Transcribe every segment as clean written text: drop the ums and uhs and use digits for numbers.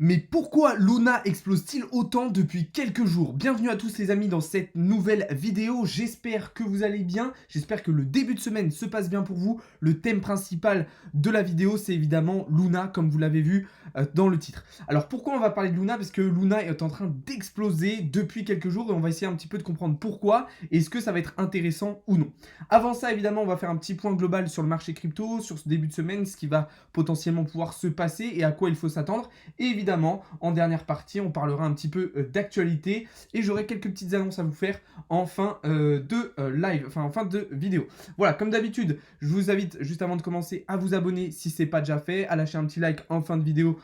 Mais pourquoi Luna explose-t-il autant depuis quelques jours? Bienvenue à tous les amis dans cette nouvelle vidéo, j'espère que vous allez bien, j'espère que le début de semaine se passe bien pour vous. Le thème principal de la vidéo c'est évidemment Luna comme vous l'avez vu dans le titre. Alors pourquoi on va parler de Luna? Parce que Luna est en train d'exploser depuis quelques jours et on va essayer un petit peu de comprendre pourquoi et est-ce que ça va être intéressant ou non. Avant ça évidemment on va faire un petit point global sur le marché crypto, sur ce début de semaine, ce qui va potentiellement pouvoir se passer et à quoi il faut s'attendre. Et évidemment, en dernière partie, on parlera un petit peu d'actualité et j'aurai quelques petites annonces à vous faire en fin de live, enfin en fin de vidéo. Voilà, comme d'habitude, je vous invite juste avant de commencer à vous abonner si ce n'est pas déjà fait, à lâcher un petit like en fin de vidéo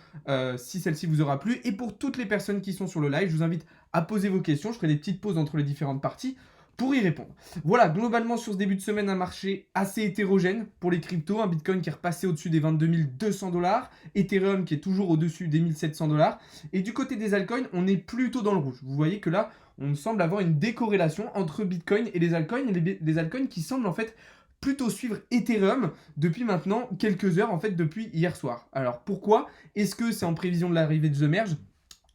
si celle-ci vous aura plu. Et pour toutes les personnes qui sont sur le live, je vous invite à poser vos questions. Je ferai des petites pauses entre les différentes parties pour y répondre. Voilà, globalement sur ce début de semaine, un marché assez hétérogène pour les cryptos, un Bitcoin qui est repassé au-dessus des 22 200 $, Ethereum qui est toujours au-dessus des 1700 $, et du côté des altcoins, on est plutôt dans le rouge. Vous voyez que là, on semble avoir une décorrélation entre Bitcoin et les altcoins, et les altcoins qui semblent en fait plutôt suivre Ethereum depuis maintenant quelques heures, en fait depuis hier soir. Alors pourquoi? Est-ce que c'est en prévision de l'arrivée de The Merge?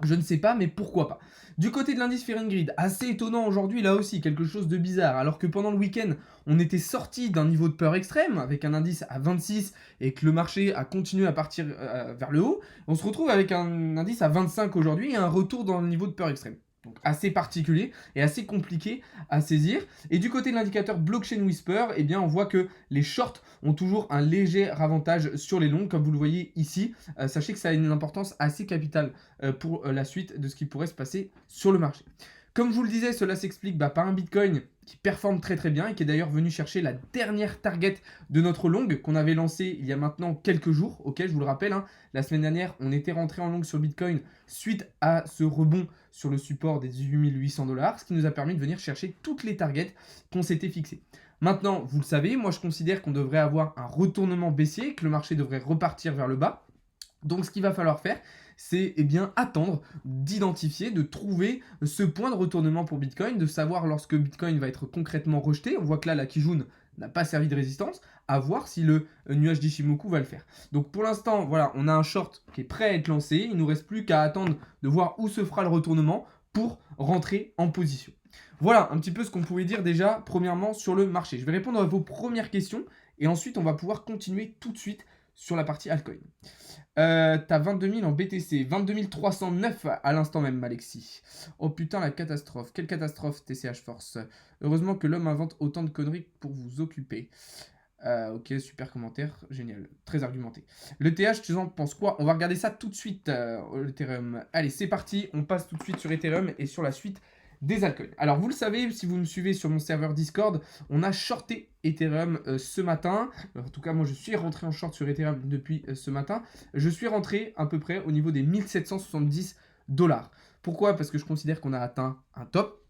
Je ne sais pas, mais pourquoi pas. Du côté de l'indice Fear and Greed, assez étonnant aujourd'hui, là aussi, quelque chose de bizarre. Alors que pendant le week-end, on était sorti d'un niveau de peur extrême, avec un indice à 26, et que le marché a continué à partir vers le haut, on se retrouve avec un indice à 25 aujourd'hui, et un retour dans le niveau de peur extrême. Donc assez particulier et assez compliqué à saisir. Et du côté de l'indicateur Blockchain Whisper, eh bien on voit que les shorts ont toujours un léger avantage sur les longs, comme vous le voyez ici. Sachez que ça a une importance assez capitale pour la suite de ce qui pourrait se passer sur le marché. Comme je vous le disais, cela s'explique par un Bitcoin qui performe très très bien et qui est d'ailleurs venu chercher la dernière target de notre long qu'on avait lancé il y a maintenant quelques jours. Ok, je vous le rappelle, hein, la semaine dernière, on était rentré en long sur Bitcoin suite à ce rebond sur le support des 18 800 $, ce qui nous a permis de venir chercher toutes les targets qu'on s'était fixées. Maintenant, vous le savez, moi je considère qu'on devrait avoir un retournement baissier, que le marché devrait repartir vers le bas. Donc ce qu'il va falloir faire, c'est bien attendre d'identifier, de trouver ce point de retournement pour Bitcoin, de savoir lorsque Bitcoin va être concrètement rejeté. On voit que là, la Kijun n'a pas servi de résistance, à voir si le nuage d'Ishimoku va le faire. Donc pour l'instant, voilà, on a un short qui est prêt à être lancé. Il ne nous reste plus qu'à attendre de voir où se fera le retournement pour rentrer en position. Voilà un petit peu ce qu'on pouvait dire déjà premièrement sur le marché. Je vais répondre à vos premières questions et ensuite on va pouvoir continuer tout de suite sur la partie altcoin. T'as 22 000 en BTC, 22 309 à l'instant même, Alexis. Oh putain, la catastrophe. Quelle catastrophe, TCH Force. Heureusement que l'homme invente autant de conneries pour vous occuper. Ok, super commentaire, génial, très argumenté. Le TH, tu en penses quoi? On va regarder ça tout de suite, Ethereum. Allez, c'est parti, on passe tout de suite sur Ethereum et sur la suite des altcoins. Alors, vous le savez, si vous me suivez sur mon serveur Discord, on a shorté Ethereum ce matin. En tout cas, moi, je suis rentré en short sur Ethereum depuis ce matin. Je suis rentré à peu près au niveau des 1770 $. Pourquoi? Parce que je considère qu'on a atteint un top.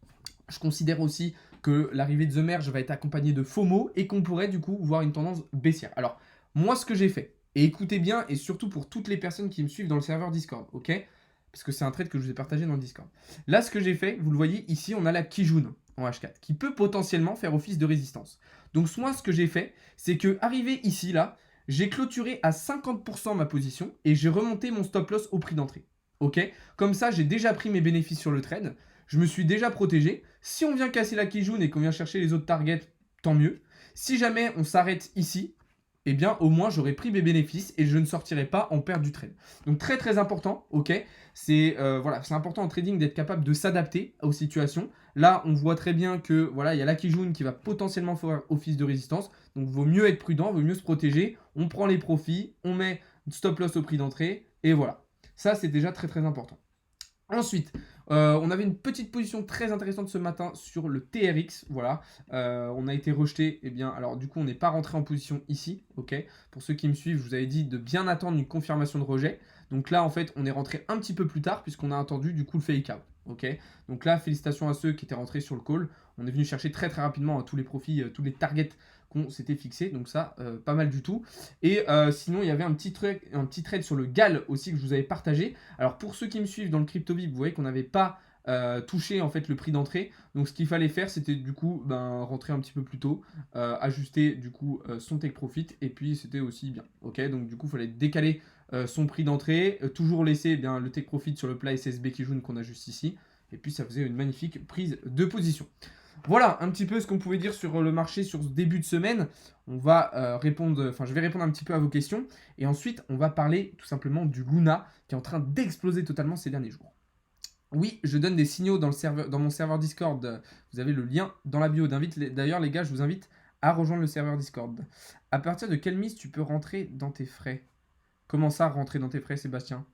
Je considère aussi que l'arrivée de The Merge va être accompagnée de FOMO et qu'on pourrait du coup voir une tendance baissière. Alors, moi, ce que j'ai fait, et écoutez bien, et surtout pour toutes les personnes qui me suivent dans le serveur Discord, ok? Parce que c'est un trade que je vous ai partagé dans le Discord. Là, ce que j'ai fait, vous le voyez ici, on a la Kijun en H4 qui peut potentiellement faire office de résistance. Donc, moi, ce que j'ai fait, c'est que arrivé ici, là, j'ai clôturé à 50% ma position et j'ai remonté mon stop loss au prix d'entrée. Ok? Comme ça, j'ai déjà pris mes bénéfices sur le trade. Je me suis déjà protégé. Si on vient casser la Kijun et qu'on vient chercher les autres targets, tant mieux. Si jamais on s'arrête ici, eh bien au moins j'aurais pris mes bénéfices et je ne sortirai pas en perte du trade. Donc très très important, ok. C'est voilà, c'est important en trading d'être capable de s'adapter aux situations. Là, on voit très bien que voilà, il y a la Kijun qui va potentiellement faire office de résistance. Donc vaut mieux être prudent, vaut mieux se protéger. On prend les profits, on met stop loss au prix d'entrée et voilà. Ça c'est déjà très très important. Ensuite, on avait une petite position très intéressante ce matin sur le TRX, voilà. On a été rejeté, et bien, alors du coup, on n'est pas rentré en position ici, ok. Pour ceux qui me suivent, je vous avais dit de bien attendre une confirmation de rejet. Donc là, en fait, on est rentré un petit peu plus tard puisqu'on a attendu du coup le fake out, ok. Donc là, félicitations à ceux qui étaient rentrés sur le call. On est venu chercher très très rapidement tous les profits, tous les targets qu'on s'était fixés, donc ça, pas mal du tout. Et sinon, il y avait un petit trade sur le GAL aussi que je vous avais partagé. Alors pour ceux qui me suivent dans le CryptoVip, vous voyez qu'on n'avait pas touché en fait le prix d'entrée. Donc ce qu'il fallait faire, c'était du coup rentrer un petit peu plus tôt, ajuster du coup son take profit et puis c'était aussi bien. Ok, donc du coup il fallait décaler son prix d'entrée, toujours laisser eh bien, le take profit sur le plat SSB Kijun qu'on a juste ici. Et puis ça faisait une magnifique prise de position. Voilà un petit peu ce qu'on pouvait dire sur le marché sur ce début de semaine. On va je vais répondre un petit peu à vos questions. Et ensuite, on va parler tout simplement du Luna qui est en train d'exploser totalement ces derniers jours. Oui, je donne des signaux dans mon serveur Discord. Vous avez le lien dans la bio. D'ailleurs, les gars, je vous invite à rejoindre le serveur Discord. À partir de quelle mise tu peux rentrer dans tes frais? Comment ça, rentrer dans tes frais, Sébastien?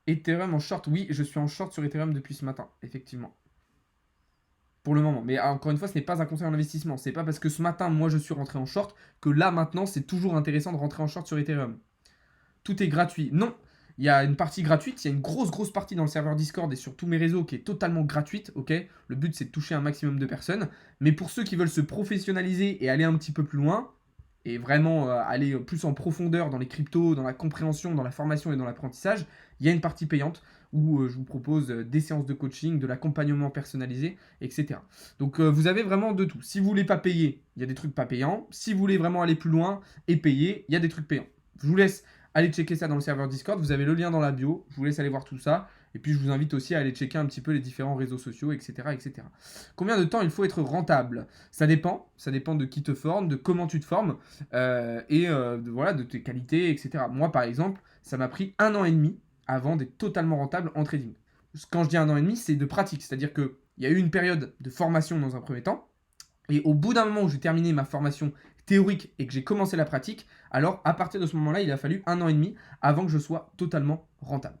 Ethereum en short? Oui, je suis en short sur Ethereum depuis ce matin, effectivement. Pour le moment. Mais encore une fois, ce n'est pas un conseil en investissement. C'est pas parce que ce matin, moi, je suis rentré en short que là, maintenant, c'est toujours intéressant de rentrer en short sur Ethereum. Tout est gratuit. Non, il y a une partie gratuite, il y a une grosse partie dans le serveur Discord et sur tous mes réseaux qui est totalement gratuite, ok? Le but, c'est de toucher un maximum de personnes. Mais pour ceux qui veulent se professionnaliser et aller un petit peu plus loin, et vraiment aller plus en profondeur dans les cryptos, dans la compréhension, dans la formation et dans l'apprentissage, il y a une partie payante où je vous propose des séances de coaching, de l'accompagnement personnalisé, etc. Donc vous avez vraiment de tout. Si vous voulez pas payer, il y a des trucs pas payants. Si vous voulez vraiment aller plus loin et payer, il y a des trucs payants. Je vous laisse aller checker ça dans le serveur Discord. Vous avez le lien dans la bio. Je vous laisse aller voir tout ça. Et puis je vous invite aussi à aller checker un petit peu les différents réseaux sociaux, etc. etc. Combien de temps il faut être rentable? Ça dépend de qui te forme, de comment tu te formes, de tes qualités, etc. Moi par exemple, ça m'a pris 1 an et demi avant d'être totalement rentable en trading. Quand je dis 1 an et demi, c'est de pratique, c'est-à-dire qu'il y a eu une période de formation dans un premier temps, et au bout d'un moment où j'ai terminé ma formation théorique et que j'ai commencé la pratique, alors à partir de ce moment-là, il a fallu 1 an et demi avant que je sois totalement rentable.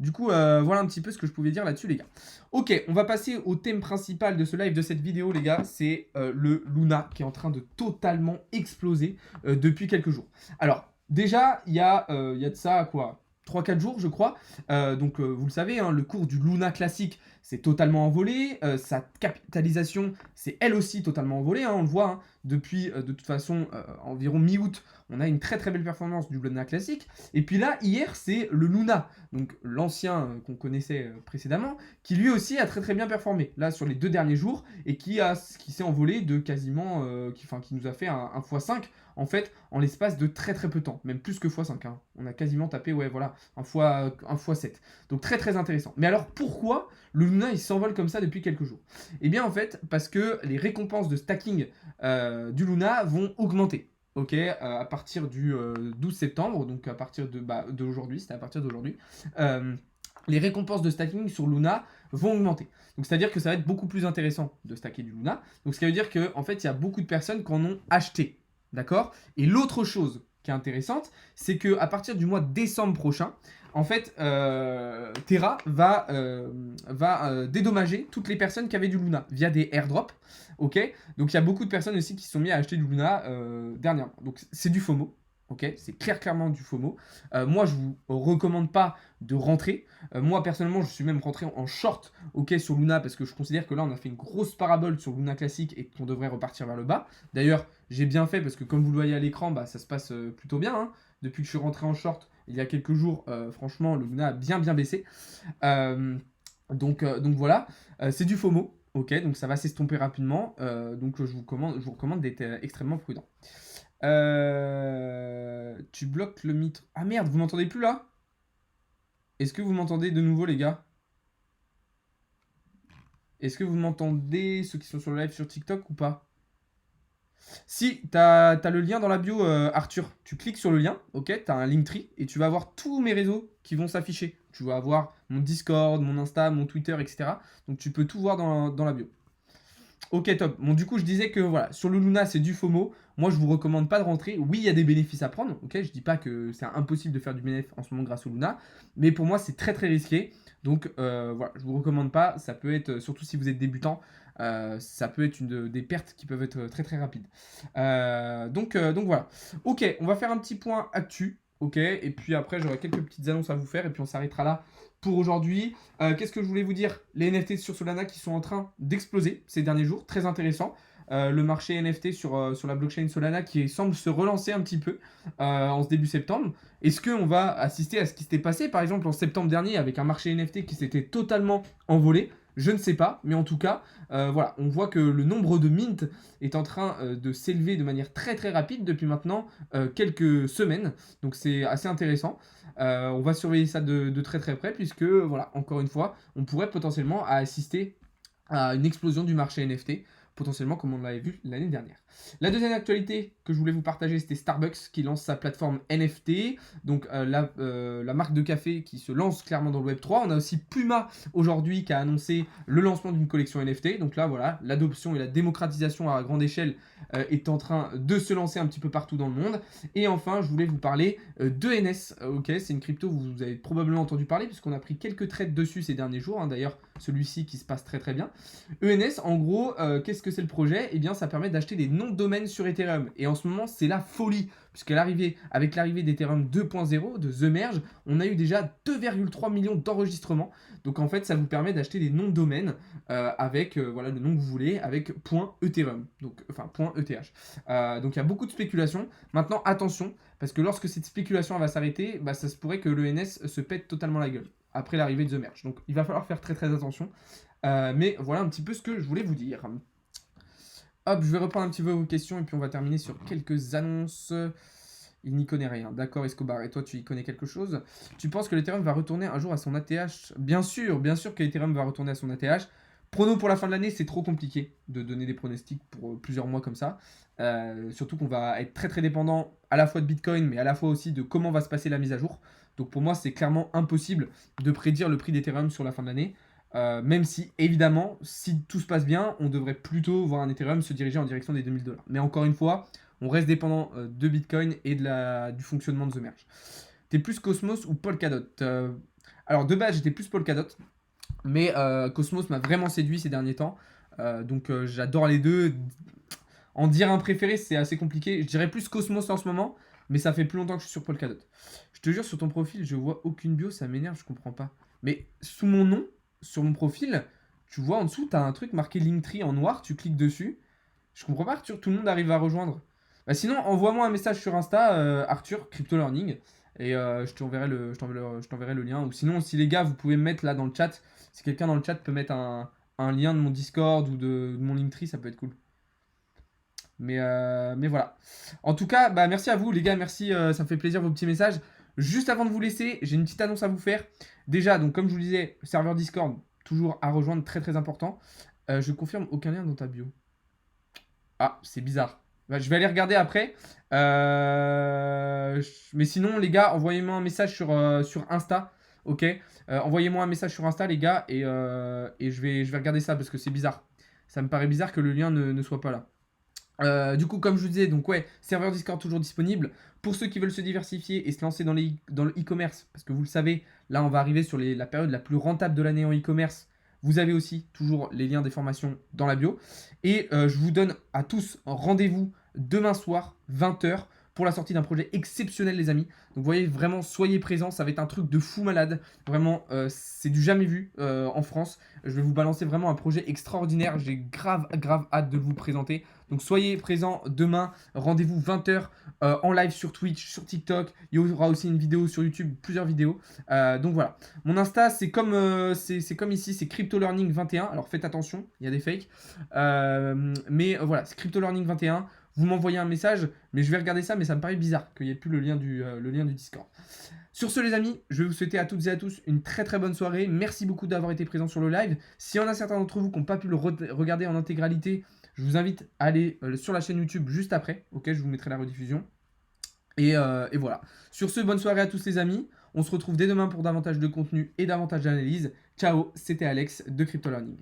Du coup, voilà un petit peu ce que je pouvais dire là-dessus, les gars. Ok, on va passer au thème principal de ce live, de cette vidéo, les gars. C'est le Luna qui est en train de totalement exploser depuis quelques jours. Alors, déjà, il y a de ça, quoi, 3-4 jours, je crois. Vous le savez, hein, le cours du Luna classique, c'est totalement envolé. Sa capitalisation, c'est elle aussi totalement envolée. Hein, on le voit, hein, depuis, de toute façon, environ mi-août, on a une très belle performance du Luna classique. Et puis là, hier, c'est le Luna, donc l'ancien qu'on connaissait précédemment, qui lui aussi a très bien performé, là, sur les 2 derniers jours, et qui s'est envolé de quasiment, qui nous a fait un x5, en fait, en l'espace de très peu de temps, même plus que x5. Hein. On a quasiment tapé, ouais, voilà, un x7. Donc très intéressant. Mais alors, pourquoi le Luna, il s'envole comme ça depuis quelques jours? Eh bien, en fait, parce que les récompenses de stacking du Luna vont augmenter. Ok, à partir du 12 septembre, donc à partir d'aujourd'hui, c'était à partir d'aujourd'hui, les récompenses de stacking sur Luna vont augmenter. Donc c'est-à-dire que ça va être beaucoup plus intéressant de stacker du Luna. Donc ce qui veut dire qu'en fait, il y a beaucoup de personnes qui en ont acheté. D'accord? Et l'autre chose qui est intéressante, c'est qu'à partir du mois de décembre prochain, en fait, Terra va dédommager toutes les personnes qui avaient du Luna via des airdrops. Ok, donc il y a beaucoup de personnes aussi qui se sont mis à acheter du Luna dernièrement. Donc c'est du FOMO. Ok, c'est clairement du FOMO. Moi, je vous recommande pas de rentrer. Moi, personnellement, je suis même rentré en short, ok, sur Luna parce que je considère que là, on a fait une grosse parabole sur Luna classique et qu'on devrait repartir vers le bas. D'ailleurs, j'ai bien fait parce que comme vous le voyez à l'écran, ça se passe plutôt bien. Hein. Depuis que je suis rentré en short il y a quelques jours, franchement, le Luna a bien baissé. Donc voilà, c'est du FOMO. Ok, donc ça va s'estomper rapidement. Donc je vous recommande d'être extrêmement prudent. Tu bloques le mitre. Ah merde, vous m'entendez plus là? Est-ce que vous m'entendez de nouveau, les gars? Est-ce que vous m'entendez, ceux qui sont sur le live sur TikTok ou pas? Si, t'as le lien dans la bio, Arthur. Tu cliques sur le lien, ok, t'as un Linktree et tu vas avoir tous mes réseaux qui vont s'afficher. Tu vas avoir mon Discord, mon Insta, mon Twitter, etc. Donc tu peux tout voir dans la bio. Ok, top. Bon, du coup, je disais que voilà, sur le Luna, c'est du FOMO. Moi, je vous recommande pas de rentrer. Oui, il y a des bénéfices à prendre. Ok, je dis pas que c'est impossible de faire du bénéfice en ce moment grâce au Luna, mais pour moi, c'est très risqué. Donc voilà, je vous recommande pas. Ça peut être, surtout si vous êtes débutant, ça peut être des pertes qui peuvent être très rapides. Donc voilà. Ok, on va faire un petit point actu. Ok, et puis après, j'aurai quelques petites annonces à vous faire, et puis on s'arrêtera là pour aujourd'hui. Qu'est-ce que je voulais vous dire? Les NFT sur Solana qui sont en train d'exploser ces derniers jours, très intéressant. Le marché NFT sur la blockchain Solana qui semble se relancer un petit peu en ce début septembre. Est-ce qu'on va assister à ce qui s'était passé par exemple en septembre dernier avec un marché NFT qui s'était totalement envolé? Je ne sais pas, mais en tout cas, voilà, on voit que le nombre de mint est en train de s'élever de manière très très rapide depuis maintenant quelques semaines. Donc c'est assez intéressant. On va surveiller ça de très très près puisque, voilà, encore une fois, on pourrait potentiellement assister à une explosion du marché NFT, potentiellement comme on l'avait vu l'année dernière. La deuxième actualité que je voulais vous partager, c'était Starbucks qui lance sa plateforme NFT, donc la marque de café qui se lance clairement dans le Web3. On a aussi Puma aujourd'hui qui a annoncé le lancement d'une collection NFT. Donc là, voilà, l'adoption et la démocratisation à grande échelle est en train de se lancer un petit peu partout dans le monde. Et enfin, je voulais vous parler d'ENS. Ok, c'est une crypto, vous avez probablement entendu parler puisqu'on a pris quelques trades dessus ces derniers jours. Hein. D'ailleurs, celui-ci qui se passe très très bien. ENS, en gros, qu'est-ce que c'est le projet? Eh bien, ça permet d'acheter des noms de domaine sur Ethereum. Et en ce moment, c'est la folie. Avec l'arrivée d'Ethereum 2.0, de The Merge, on a eu déjà 2,3 millions d'enregistrements. Donc en fait, ça vous permet d'acheter des noms de domaine avec voilà, le nom que vous voulez, avec .ethereum, donc, enfin .eth. Donc il y a beaucoup de spéculation. Maintenant, attention, parce que lorsque cette spéculation va s'arrêter, bah, ça se pourrait que l'ENS se pète totalement la gueule après l'arrivée de The Merge. Donc il va falloir faire très très attention. Mais voilà un petit peu ce que je voulais vous dire. Hop, je vais reprendre un petit peu vos questions et puis on va terminer sur quelques annonces. Il n'y connaît rien. D'accord, Escobar. Et toi, tu y connais quelque chose? Tu penses que l'Ethereum va retourner un jour à son ATH? Bien sûr que l'Ethereum va retourner à son ATH. Prono pour la fin de l'année, c'est trop compliqué de donner des pronostics pour plusieurs mois comme ça. Surtout qu'on va être très très dépendant à la fois de Bitcoin, mais à la fois aussi de comment va se passer la mise à jour. Donc pour moi, c'est clairement impossible de prédire le prix d'Ethereum sur la fin de l'année. Même si, évidemment, si tout se passe bien, on devrait plutôt voir un Ethereum se diriger en direction des 2000 $. Mais encore une fois, on reste dépendant de Bitcoin et du fonctionnement de The Merge. T'es plus Cosmos ou Polkadot? Alors, de base, j'étais plus Polkadot. Mais Cosmos m'a vraiment séduit ces derniers temps. Donc, j'adore les deux. En dire un préféré, c'est assez compliqué. Je dirais plus Cosmos en ce moment. Mais ça fait plus longtemps que je suis sur Polkadot. Je te jure, sur ton profil, je vois aucune bio. Ça m'énerve, je comprends pas. Mais sous mon nom, sur mon profil, tu vois en dessous, tu as un truc marqué Linktree en noir, tu cliques dessus. Je comprends pas, Arthur, tout le monde arrive à rejoindre. Bah sinon, envoie-moi un message sur Insta, Arthur, Crypto Learning, et je t'enverrai le lien. Ou sinon, si les gars, vous pouvez me mettre là dans le chat, si quelqu'un dans le chat peut mettre un lien de mon Discord ou de mon Linktree, ça peut être cool. Mais voilà. En tout cas, bah merci à vous les gars, merci, ça me fait plaisir vos petits messages. Juste avant de vous laisser, j'ai une petite annonce à vous faire. Déjà, donc comme je vous le disais, serveur Discord, toujours à rejoindre, très très important. Je confirme, aucun lien dans ta bio. Ah, c'est bizarre. Bah, je vais aller regarder après. Mais sinon, les gars, envoyez-moi un message sur Insta. Ok. Envoyez-moi un message sur Insta, les gars, et je vais regarder ça parce que c'est bizarre. Ça me paraît bizarre que le lien ne soit pas là. Du coup, comme je vous disais, donc ouais, serveur Discord toujours disponible. Pour ceux qui veulent se diversifier et se lancer dans le e-commerce, parce que vous le savez, là on va arriver sur la période la plus rentable de l'année en e-commerce. Vous avez aussi toujours les liens des formations dans la bio. Et je vous donne à tous rendez-vous demain soir, 20h, pour la sortie d'un projet exceptionnel, les amis. Donc vous voyez, vraiment, soyez présents, ça va être un truc de fou malade. Vraiment, c'est du jamais vu en France. Je vais vous balancer vraiment un projet extraordinaire. J'ai grave hâte de vous présenter. Donc soyez présents demain, rendez-vous 20h en live sur Twitch, sur TikTok. Il y aura aussi une vidéo sur YouTube, plusieurs vidéos. Donc voilà. Mon Insta, c'est comme ici, c'est Crypto Learning 21. Alors faites attention, il y a des fakes. Mais voilà, c'est Crypto Learning 21. Vous m'envoyez un message, mais je vais regarder ça, mais ça me paraît bizarre qu'il n'y ait plus le lien du Discord. Sur ce les amis, je vais vous souhaiter à toutes et à tous une très très bonne soirée. Merci beaucoup d'avoir été présents sur le live. S'il y en a certains d'entre vous qui n'ont pas pu le regarder en intégralité, je vous invite à aller sur la chaîne YouTube juste après. Ok, je vous mettrai la rediffusion. Et voilà. Sur ce, bonne soirée à tous les amis. On se retrouve dès demain pour davantage de contenu et davantage d'analyse. Ciao, c'était Alex de Crypto Learning.